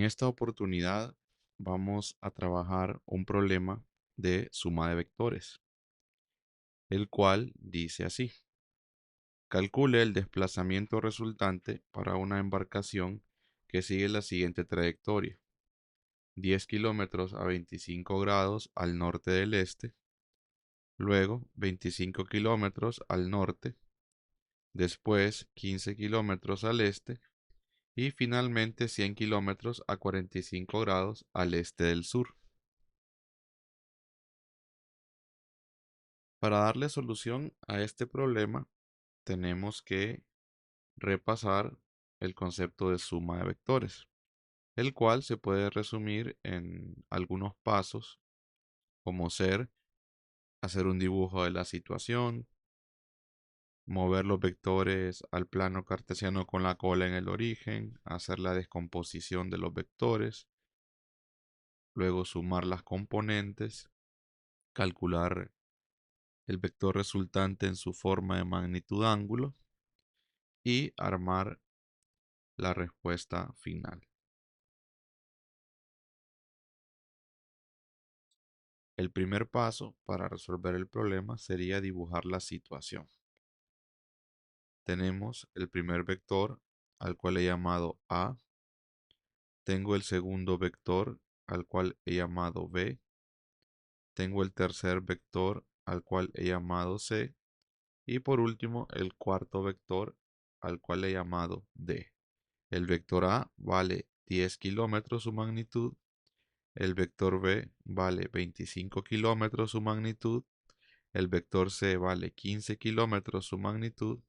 esta oportunidad vamos a trabajar un problema de suma de vectores, el cual dice así. Calcule el desplazamiento resultante para una embarcación que sigue la siguiente trayectoria. 10 kilómetros a 25 grados al norte del este, luego 25 kilómetros al norte, después 15 kilómetros al este y finalmente 100 kilómetros a 45 grados al este del sur. Para darle solución a este problema, tenemos que repasar el concepto de suma de vectores, el cual se puede resumir en algunos pasos, como ser hacer un dibujo de la situación, mover los vectores al plano cartesiano con la cola en el origen, hacer la descomposición de los vectores, luego sumar las componentes, calcular el vector resultante en su forma de magnitud ángulo y armar la respuesta final. El primer paso para resolver el problema sería dibujar la situación. Tenemos el primer vector al cual he llamado A. Tengo el segundo vector al cual he llamado B. Tengo el tercer vector al cual he llamado C. Y por último el cuarto vector al cual he llamado D. El vector A vale 10 kilómetros su magnitud. El vector B vale 25 kilómetros su magnitud. El vector C vale 15 kilómetros su magnitud.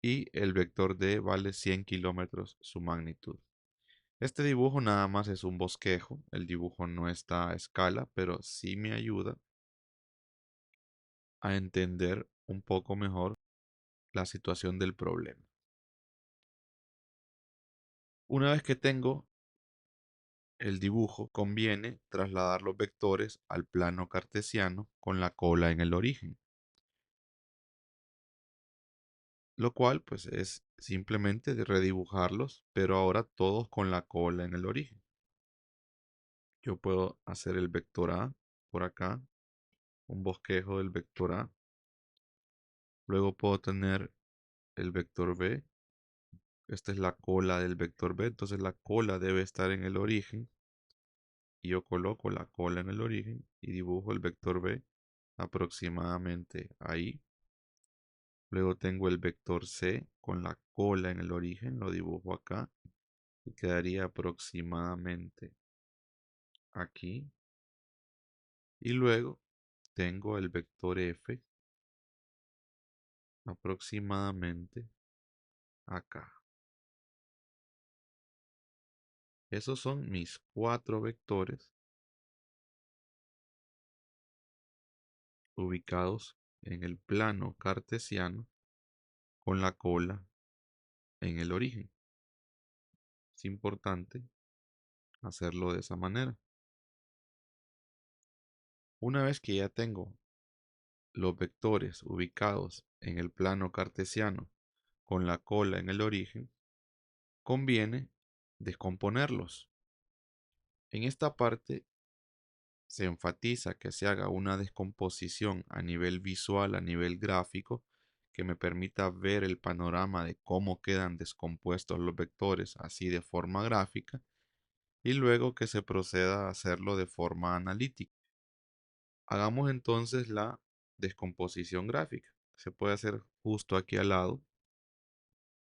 Y el vector D vale 100 kilómetros su magnitud. Este dibujo nada más es un bosquejo. El dibujo no está a escala, pero sí me ayuda a entender un poco mejor la situación del problema. Una vez que tengo el dibujo, conviene trasladar los vectores al plano cartesiano con la cola en el origen, lo cual pues es simplemente de redibujarlos, pero ahora todos con la cola en el origen. Yo puedo hacer el vector A por acá, un bosquejo del vector A. Luego puedo tener el vector B. Esta es la cola del vector B, entonces la cola debe estar en el origen. Y yo coloco la cola en el origen y dibujo el vector B aproximadamente ahí. Luego tengo el vector C con la cola en el origen, lo dibujo acá y quedaría aproximadamente aquí. Y luego tengo el vector F aproximadamente acá. Esos son mis 4 vectores ubicados en el plano cartesiano con la cola en el origen. Es importante hacerlo de esa manera. Una vez que ya tengo los vectores ubicados en el plano cartesiano con la cola en el origen, conviene descomponerlos. En esta parte se enfatiza que se haga una descomposición a nivel visual, a nivel gráfico, que me permita ver el panorama de cómo quedan descompuestos los vectores así de forma gráfica y luego que se proceda a hacerlo de forma analítica. Hagamos entonces la descomposición gráfica. Se puede hacer justo aquí al lado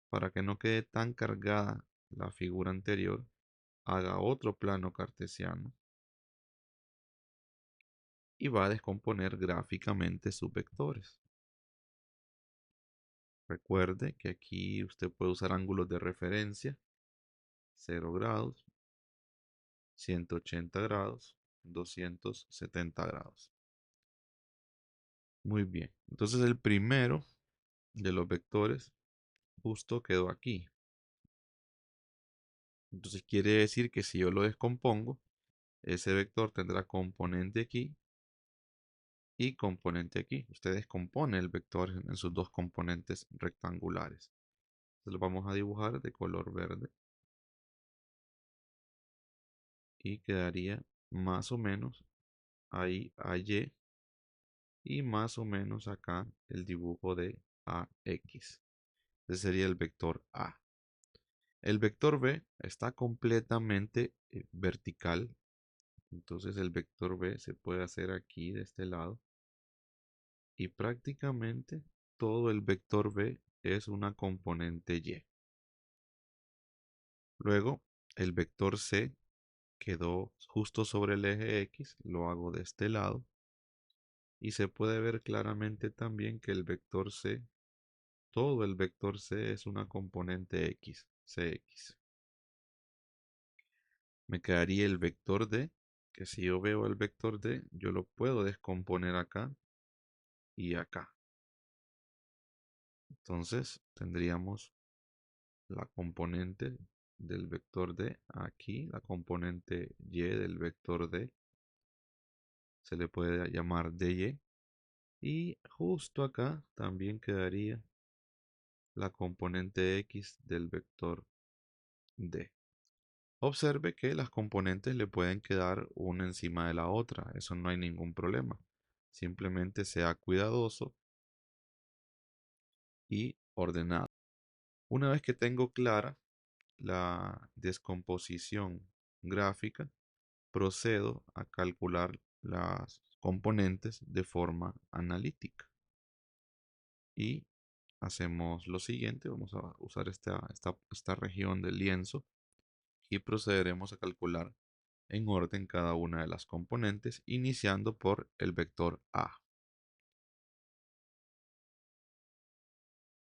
para que no quede tan cargada la figura anterior. Haga otro plano cartesiano y va a descomponer gráficamente sus vectores. Recuerde que aquí usted puede usar ángulos de referencia, 0 grados, 180 grados, 270 grados. Muy bien, entonces el primero de los vectores justo quedó aquí. Entonces quiere decir que si yo lo descompongo, ese vector tendrá componente aquí y componente aquí. Usted descompone el vector en sus dos componentes rectangulares. Entonces lo vamos a dibujar de color verde. y quedaría más o menos ahí AY y más o menos acá el dibujo de AX. Ese sería el vector A. El vector B está completamente vertical, entonces el vector B se puede hacer aquí de este lado y prácticamente todo el vector B es una componente Y. Luego el vector C quedó justo sobre el eje X, lo hago de este lado y se puede ver claramente también que el vector C, todo el vector C es una componente X, Cx. Me quedaría el vector D, que si yo veo el vector D, yo lo puedo descomponer acá y acá. Entonces tendríamos la componente del vector D aquí, la componente Y del vector D, se le puede llamar dy. Y justo acá también quedaría la componente X del vector D. Observe que las componentes le pueden quedar una encima de la otra, eso no hay ningún problema. Simplemente sea cuidadoso y ordenado. Una vez que tengo clara la descomposición gráfica, procedo a calcular las componentes de forma analítica. Y hacemos lo siguiente, vamos a usar esta región del lienzo y procederemos a calcular en orden cada una de las componentes, iniciando por el vector A.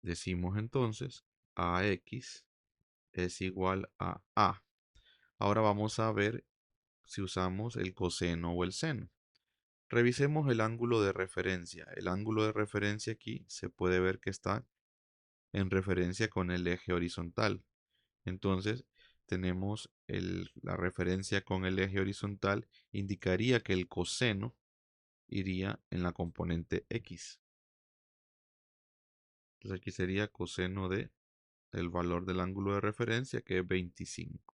Decimos entonces AX es igual a A. Ahora vamos a ver si usamos el coseno o el seno. Revisemos el ángulo de referencia. El ángulo de referencia aquí se puede ver que está en referencia con el eje horizontal. Entonces, tenemos la referencia con el eje horizontal, indicaría que el coseno iría en la componente X. Entonces aquí sería coseno de el valor del ángulo de referencia, que es 25.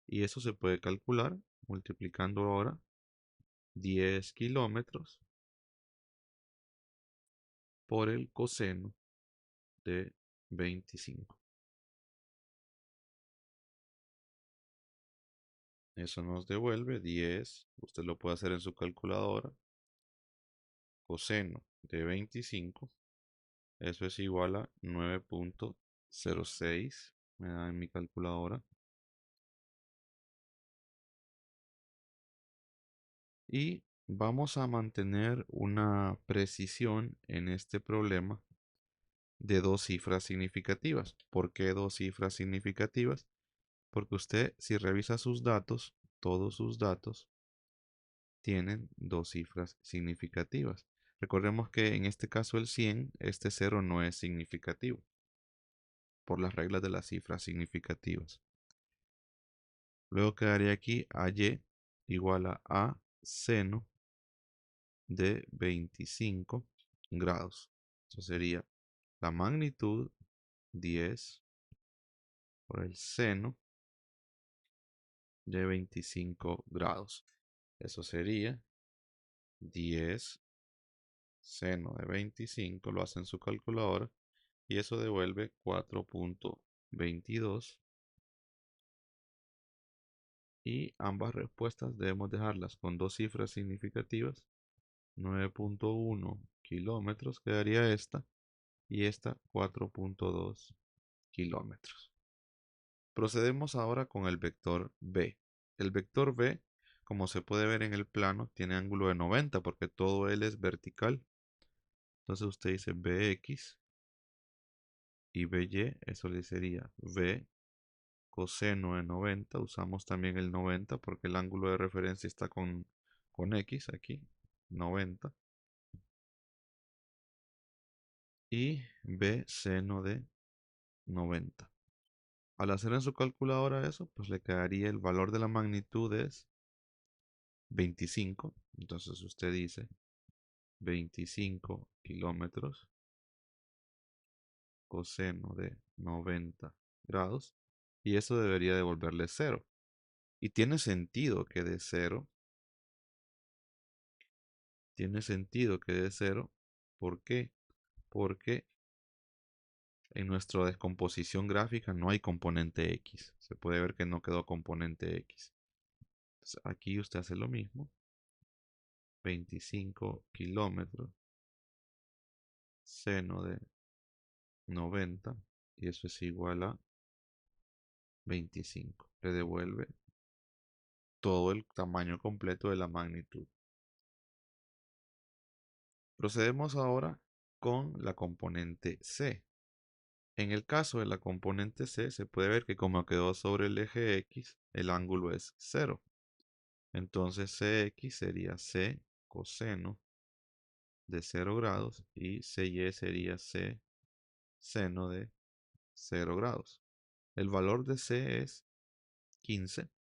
Y eso se puede calcular multiplicando ahora 10 kilómetros por el coseno de 25. Eso nos devuelve 10, usted lo puede hacer en su calculadora, coseno de 25, eso es igual a 9.06, me da en mi calculadora. Y vamos a mantener una precisión en este problema de dos cifras significativas. ¿Por qué dos cifras significativas? Porque usted, si revisa sus datos, todos sus datos tienen dos cifras significativas. Recordemos que en este caso el 100, este cero no es significativo por las reglas de las cifras significativas. Luego quedaría aquí AY igual a seno de 25 grados. Eso sería la magnitud 10 por el seno de 25 grados. Eso sería 10 seno de 25, lo hace en su calculadora y eso devuelve 4.22. Y ambas respuestas debemos dejarlas con dos cifras significativas. 9.1 kilómetros quedaría esta y esta 4.2 kilómetros. Procedemos ahora con el vector B. El vector B, como se puede ver en el plano, tiene ángulo de 90 porque todo él es vertical. Entonces usted dice Bx y By, eso le sería B coseno de 90. Usamos también el 90 porque el ángulo de referencia está con X aquí, 90. Y B seno de 90. Al hacer en su calculadora eso, pues le quedaría el valor de la magnitud es 25. Entonces usted dice 25 kilómetros coseno de 90 grados y eso debería devolverle 0. Y tiene sentido que dé 0. Tiene sentido que dé 0. ¿Por qué? Porque en nuestra descomposición gráfica no hay componente X. Se puede ver que no quedó componente X. Entonces, aquí usted hace lo mismo. 25 kilómetros seno de 90. Y eso es igual a 25. Le devuelve todo el tamaño completo de la magnitud. Procedemos ahora con la componente C. En el caso de la componente C, se puede ver que como quedó sobre el eje X, el ángulo es 0. Entonces CX sería C coseno de 0 grados y CY sería C seno de 0 grados. El valor de C es 15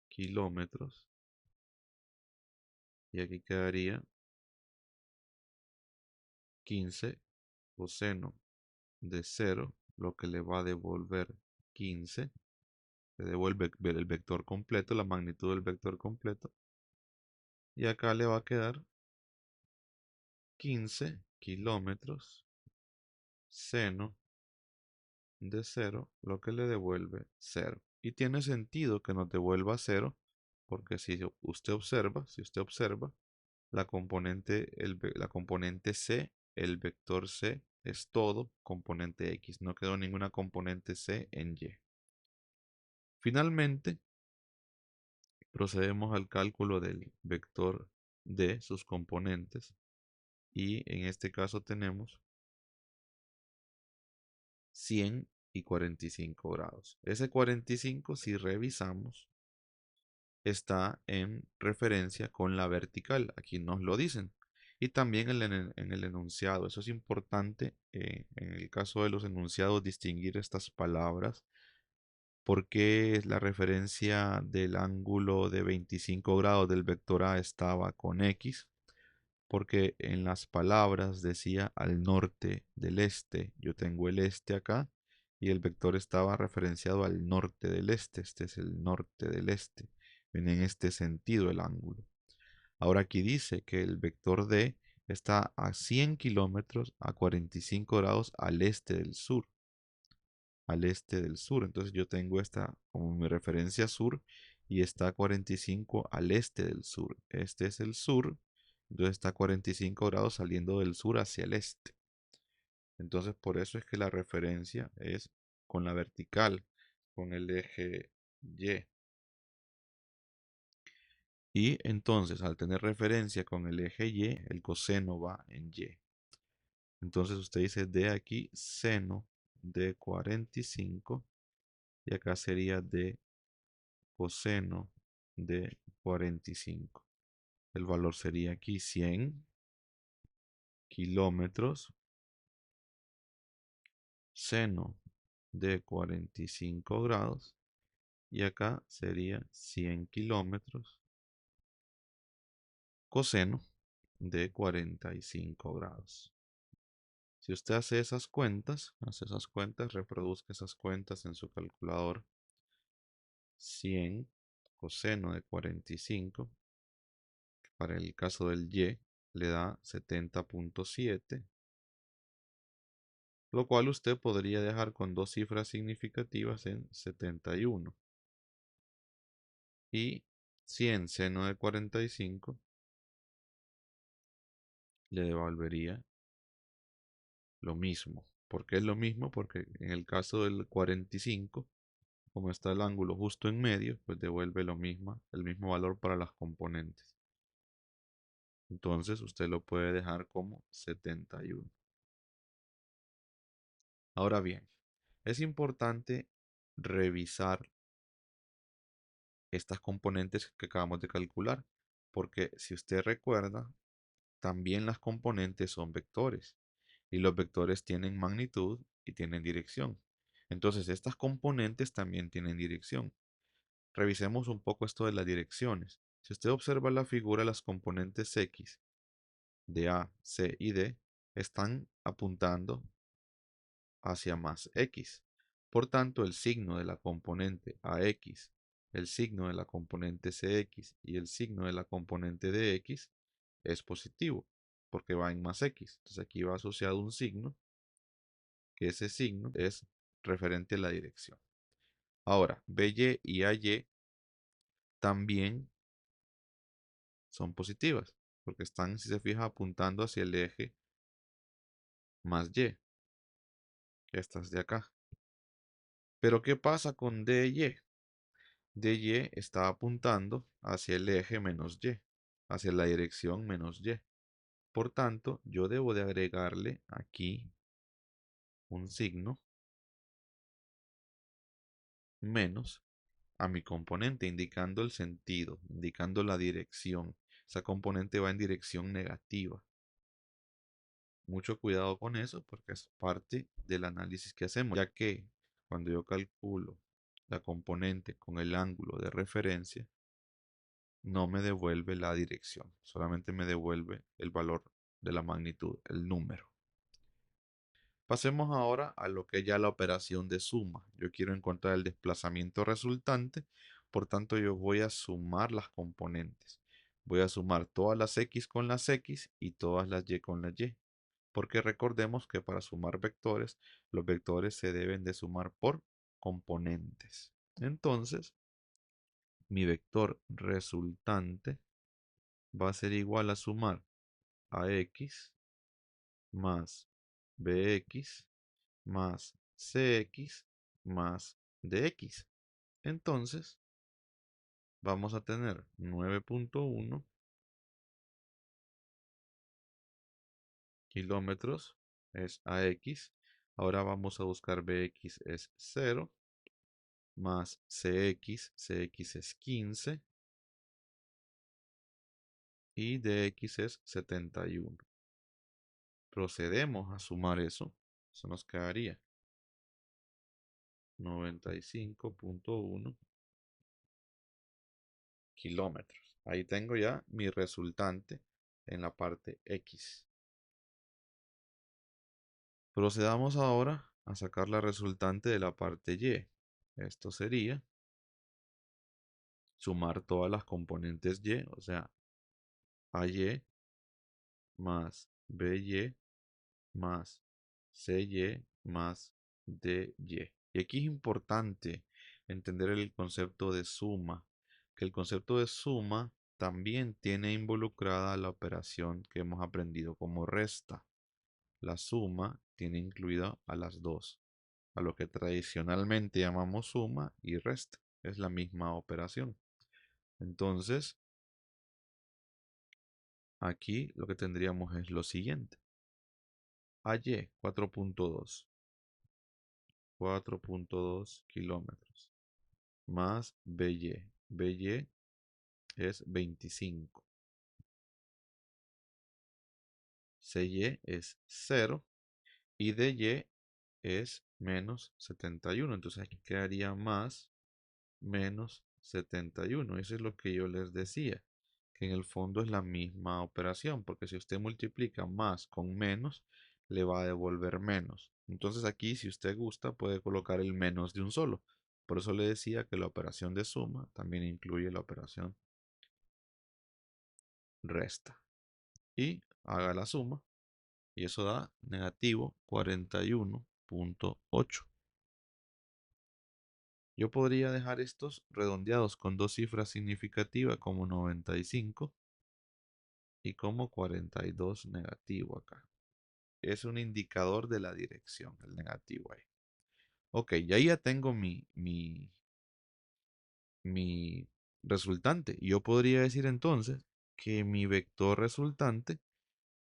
kilómetros. Y aquí quedaría 15 coseno de 0, lo que le va a devolver 15. Le devuelve el vector completo, la magnitud del vector completo. Y acá le va a quedar 15 kilómetros seno de 0, lo que le devuelve 0. Y tiene sentido que nos devuelva 0, porque si usted observa, la componente C, el vector C, es todo componente X. No quedó ninguna componente C en Y. Finalmente, procedemos al cálculo del vector D, sus componentes. Y en este caso tenemos 100 y 45 grados. Ese 45, si revisamos, está en referencia con la vertical. Aquí nos lo dicen. Y también en el enunciado. Eso es importante en el caso de los enunciados distinguir estas palabras. Porque la referencia del ángulo de 25 grados del vector A estaba con X? Porque en las palabras decía al norte del este. Yo tengo el este acá y el vector estaba referenciado al norte del este. Este es el norte del este. Viene en este sentido el ángulo. Ahora aquí dice que el vector D está a 100 kilómetros a 45 grados al este del sur. Al este del sur. Entonces yo tengo esta como mi referencia sur y está a 45 al este del sur. Este es el sur. Entonces está a 45 grados saliendo del sur hacia el este. Entonces por eso es que la referencia es con la vertical, con el eje Y. Y entonces al tener referencia con el eje Y, el coseno va en Y. Entonces usted dice de aquí seno de 45 y acá sería de coseno de 45. El valor sería aquí 100 kilómetros seno de 45 grados y acá sería 100 kilómetros coseno de 45 grados. Si usted hace esas cuentas, reproduzca esas cuentas en su calculador. 100 coseno de 45, para el caso del Y, le da 70.7, lo cual usted podría dejar con dos cifras significativas en 71. Y 100 seno de 45 le devolvería lo mismo. ¿Por qué es lo mismo? Porque en el caso del 45, como está el ángulo justo en medio, pues devuelve lo mismo, el mismo valor para las componentes. Entonces usted lo puede dejar como 71. Ahora bien, es importante revisar estas componentes que acabamos de calcular, porque si usted recuerda, también las componentes son vectores y los vectores tienen magnitud y tienen dirección. Entonces estas componentes también tienen dirección. Revisemos un poco esto de las direcciones. Si usted observa la figura, las componentes X de A, C y D están apuntando hacia más X. Por tanto, el signo de la componente AX, el signo de la componente CX y el signo de la componente DX es positivo, porque va en más X. Entonces aquí va asociado un signo, que ese signo es referente a la dirección. Ahora, BY y AY también son positivas, porque están, si se fija, apuntando hacia el eje más Y, estas de acá. Pero ¿qué pasa con DY? DY está apuntando hacia el eje menos Y, hacia la dirección menos Y. Por tanto, yo debo de agregarle aquí un signo menos a mi componente, indicando el sentido, indicando la dirección. Esa componente va en dirección negativa. Mucho cuidado con eso porque es parte del análisis que hacemos, ya que cuando yo calculo la componente con el ángulo de referencia, no me devuelve la dirección, solamente me devuelve el valor de la magnitud, el número. Pasemos ahora a lo que es ya la operación de suma. Yo quiero encontrar el desplazamiento resultante, por tanto yo voy a sumar las componentes. Voy a sumar todas las X con las X y todas las Y con las Y. Porque recordemos que para sumar vectores, los vectores se deben de sumar por componentes. Entonces, mi vector resultante va a ser igual a sumar a X más BX más CX más DX. Entonces, vamos a tener 9.1 kilómetros es AX. Ahora vamos a buscar BX es 0 más CX es 15 y DX es 71. Procedemos a sumar eso. Eso nos quedaría 95.1 kilómetros. Ahí tengo ya mi resultante en la parte X. Procedamos ahora a sacar la resultante de la parte Y. Esto sería sumar todas las componentes Y, o sea, AY más BY más CY más DY. Y aquí es importante entender el concepto de suma, que el concepto de suma también tiene involucrada la operación que hemos aprendido como resta. La suma tiene incluida a las dos, a lo que tradicionalmente llamamos suma y resta. Es la misma operación. Entonces, aquí lo que tendríamos es lo siguiente. AY 4.2 kilómetros más BY. BY es 25. CY es 0 y DY es menos 71. Entonces aquí quedaría más menos 71. Eso es lo que yo les decía, que en el fondo es la misma operación, porque si usted multiplica más con menos, le va a devolver menos. Entonces aquí, si usted gusta, puede colocar el menos de un solo. Por eso le decía que la operación de suma también incluye la operación resta. Y haga la suma, y eso da negativo 41.8. Yo podría dejar estos redondeados con dos cifras significativas como 95 y como 42 negativo acá. Es un indicador de la dirección, el negativo ahí. Ok, y ahí ya tengo mi resultante. Yo podría decir entonces que mi vector resultante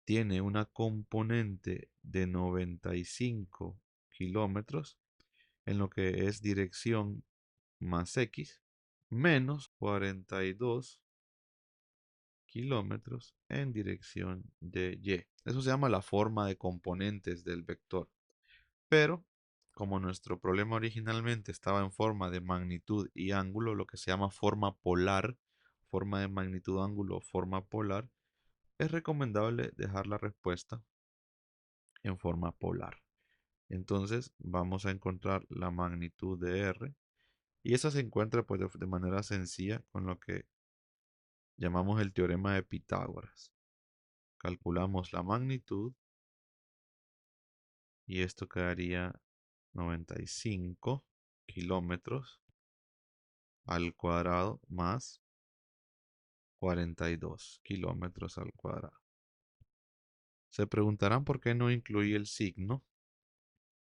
tiene una componente de 95 kilómetros en lo que es dirección más X menos 42 kilómetros en dirección de Y. Eso se llama la forma de componentes del vector. Pero como nuestro problema originalmente estaba en forma de magnitud y ángulo, lo que se llama forma polar, forma de magnitud, ángulo, forma polar, es recomendable dejar la respuesta en forma polar. Entonces vamos a encontrar la magnitud de R y esa se encuentra pues de manera sencilla con lo que llamamos el teorema de Pitágoras. Calculamos la magnitud y esto quedaría 95 kilómetros al cuadrado más 42 kilómetros al cuadrado. Se preguntarán por qué no incluí el signo.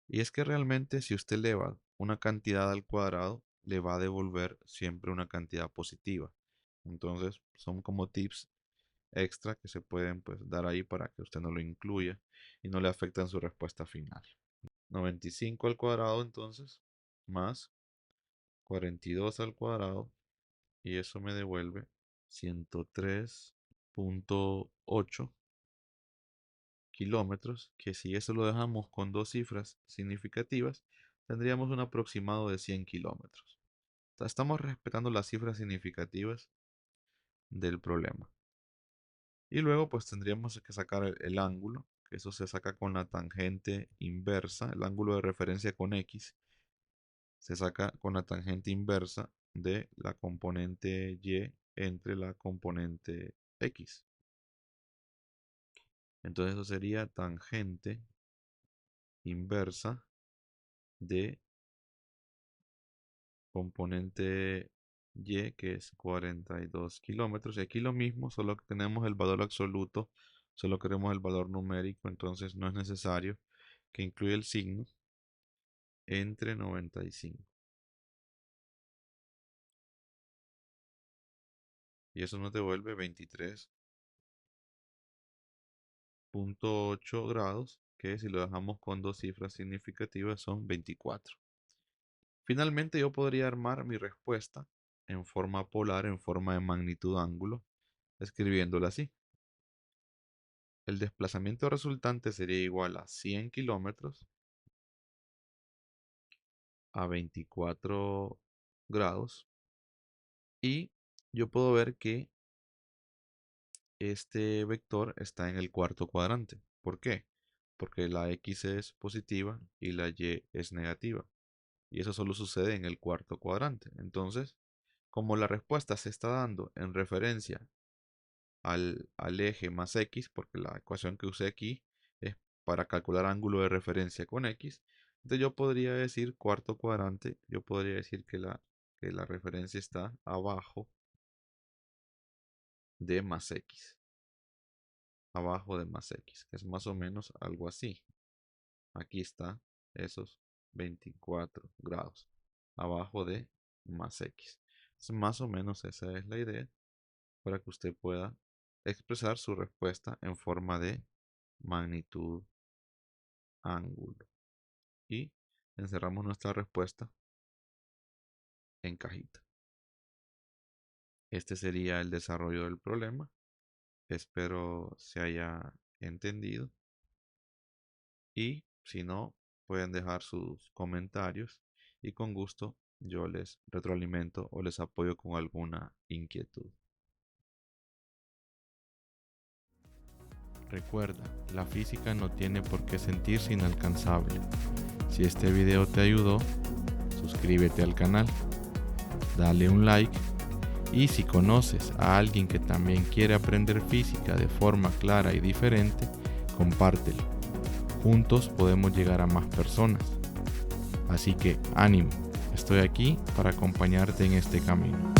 Y es que realmente si usted eleva una cantidad al cuadrado, le va a devolver siempre una cantidad positiva. Entonces son como tips extra que se pueden pues dar ahí para que usted no lo incluya y no le afecten su respuesta final. 95 al cuadrado entonces más 42 al cuadrado y eso me devuelve 103.8 kilómetros, que si eso lo dejamos con dos cifras significativas, tendríamos un aproximado de 100 kilómetros. Estamos respetando las cifras significativas del problema. Y luego pues tendríamos que sacar el ángulo, que eso se saca con la tangente inversa, el ángulo de referencia con X, se saca con la tangente inversa de la componente Y entre la componente X. Entonces eso sería tangente inversa de componente Y, que es 42 kilómetros. Y aquí lo mismo, solo que tenemos el valor absoluto, solo queremos el valor numérico, entonces no es necesario que incluya el signo entre 95. Y eso nos devuelve 23.8 grados, que si lo dejamos con dos cifras significativas son 24. Finalmente yo podría armar mi respuesta en forma polar, en forma de magnitud-ángulo, escribiéndola así. El desplazamiento resultante sería igual a 100 kilómetros a 24 grados. Y yo puedo ver que este vector está en el cuarto cuadrante. ¿Por qué? Porque la X es positiva y la Y es negativa. Y eso solo sucede en el cuarto cuadrante. Entonces, como la respuesta se está dando en referencia al eje más X, porque la ecuación que usé aquí es para calcular ángulo de referencia con X, entonces yo podría decir cuarto cuadrante, yo podría decir que la referencia está abajo de más X. Abajo de más X, que es más o menos algo así. Aquí está esos 24 grados. Abajo de más X. Entonces, más o menos esa es la idea para que usted pueda expresar su respuesta en forma de magnitud, ángulo. Y encerramos nuestra respuesta en cajita. Este sería el desarrollo del problema. Espero se haya entendido. Y si no, pueden dejar sus comentarios y con gusto yo les retroalimento o les apoyo con alguna inquietud. Recuerda, la física no tiene por qué sentirse inalcanzable. Si este video te ayudó, suscríbete al canal, dale un like y si conoces a alguien que también quiere aprender física de forma clara y diferente, compártelo. Juntos podemos llegar a más personas. Así que ánimo, estoy aquí para acompañarte en este camino.